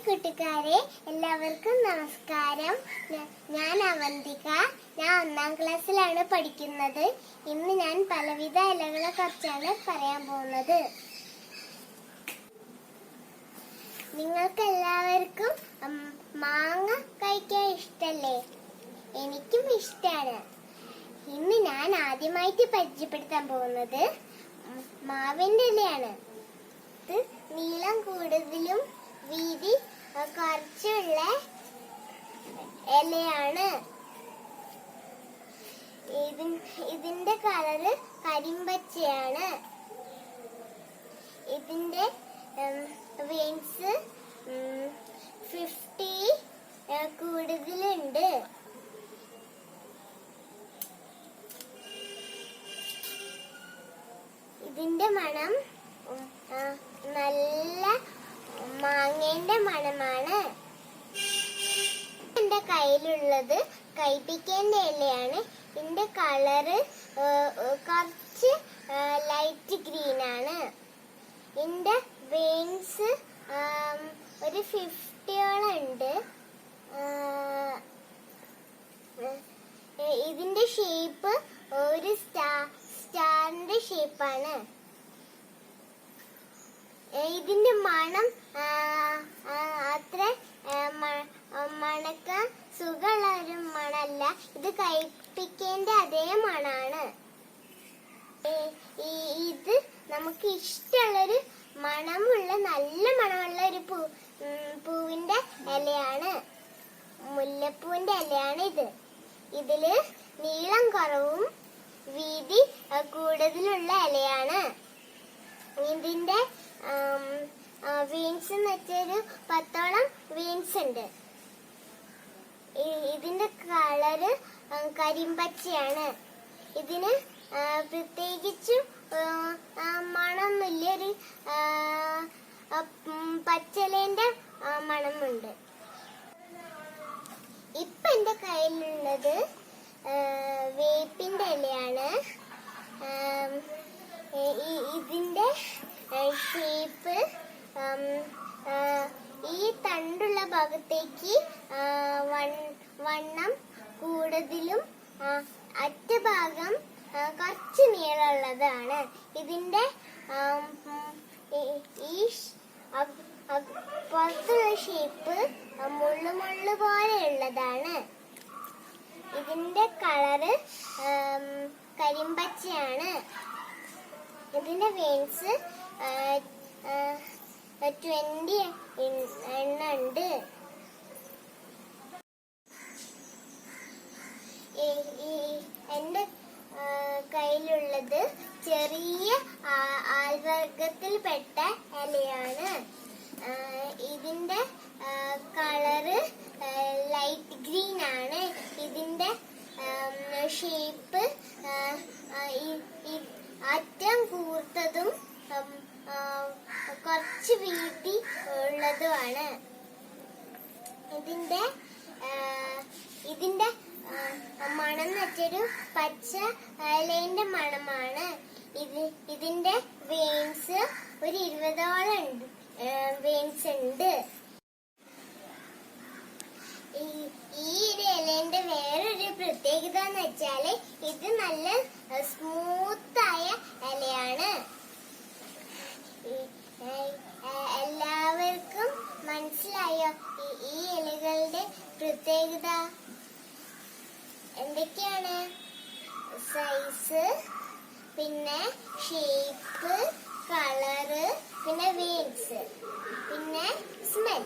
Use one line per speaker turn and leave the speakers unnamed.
കൂട്ടുകാരെ, എല്ലാവർക്കും നമസ്കാരം. ഞാൻ അവന്തിക. ഞാൻ 1ാം ക്ലാസ്സിലാണ് പഠിക്കുന്നത്. ഇന്ന് ഞാൻ പലവിധ ഇലകളെ കുറിച്ചാണ് പറയാൻ പോകുന്നത്. നിങ്ങൾക്ക് എല്ലാവർക്കും മാങ്ങ കഴിക്കാൻ ഇഷ്ടല്ലേ? എനിക്കും ഇഷ്ടമാണ്. ഇന്ന് ഞാൻ ആദ്യമായിട്ട് പരിചയപ്പെടുത്താൻ പോകുന്നത് മാവിന്റെ ഇലയാണ്. ഇത് നീളം കൂടുതലും വീതി കുറച്ചുള്ള ഇലയാണ്. ഇതിന്റെ കളറ് കരിമ്പച്ചയാണ്. ഇതിന്റെ വെയിൻസ് 50 കൂടുതലുണ്ട്. ഇതിന്റെ മണം നല്ല മാങ്ങേന്റെ മണമാണ്. എന്റെ കയ്യിലുള്ളത് കൈപ്പിക്കേന്റെ ഇലയാണ്. ഇതിന്റെ കളറ് കുറച്ച് ലൈറ്റ് ഗ്രീൻ ആണ്. ഇതിന്റെ വെയിൻസ് ഒരു 50ഓളം ഉണ്ട്. ഇതിന്റെ ഷേപ്പ് ഒരു സ്റ്റാറിന്റെ ഷേപ്പാണ്. ഇതിന്റെ മണം അത്ര മണക്കാൻ സുഖമുള്ള ഒരു മണല്ല. ഇത് കൈപ്പിക്കേന്റെ അതേ മണാണ്. ഇത് നമുക്ക് ഇഷ്ടമുള്ളൊരു മണമുള്ള നല്ല മണമുള്ള ഒരു പൂവിന്റെ ഇലയാണ്. മുല്ലപ്പൂവിന്റെ ഇലയാണ് ഇത്. ഇതില് നീളം കുറവും വീതി കൂടുതലുള്ള ഇലയാണ്. ഇതിന്റെ വീൻസ് എന്ന് വെച്ചൊരു 10ഓളം വീൻസ് ഉണ്ട്. ഇതിന്റെ കളറ് കരിമ്പച്ചയാണ്. ഇതിന് പ്രത്യേകിച്ചും മണമൊന്നുമില്ല. ഒരു പച്ചലേന്റെ മണമുണ്ട്. ഇപ്പൊ എന്റെ കയ്യിലുള്ളത് വേപ്പിന്റെ ഇലയാണ്. ഇതിന്റെ ഷേപ്പ് ഈ തണ്ടുള്ള ഭാഗത്തേക്ക് വണ്ണം കൂടുതലും അറ്റഭാഗം കുറച്ച് നീളമുള്ളതാണ്. ഇതിന്റെ ഈ പുറത്തുള്ള ഷേപ്പ് മുള്ളു പോലെയുള്ളതാണ്. ഇതിന്റെ കളറ് കരിമ്പച്ചയാണ്. ഇതിന്റെ വെയിൻസ് 20 എണ്ണം ഉണ്ട്. എന്റെ കയ്യിലുള്ളത് ചെറിയ ആൽവർഗത്തിൽപ്പെട്ട ഇലയാണ്. ഇതിന്റെ കളറ് ലൈറ്റ് ഗ്രീൻ ആണ്. ഇതിന്റെ ഷേപ്പ് അറ്റം കൂർത്തതും കുറച്ച് വീതി ഉള്ളതുമാണ്. ഇതിന്റെ മണം എന്ന് വെച്ചൊരു പച്ച ഇലയുടെ മണമാണ്. ഇതിന്റെ വെയിൻസ് ഒരു 20ഓളം വെയിൻസ് ഉണ്ട്. ഈ ഇലന്റെ വേറൊരു പ്രത്യേകത എന്ന് വെച്ചാല് ഇത് നല്ല സ്മൂത്തായ ഇലയാണ്. എല്ലാവർക്കും മനസ്സിലായോ ഈ ഇലകളുടെ പ്രത്യേകത എന്തൊക്കെയാണ്? സൈസ്, പിന്നെ ഷേപ്പ്, കളറ്, പിന്നെ വെയിൻസ്, പിന്നെ സ്മെൽ.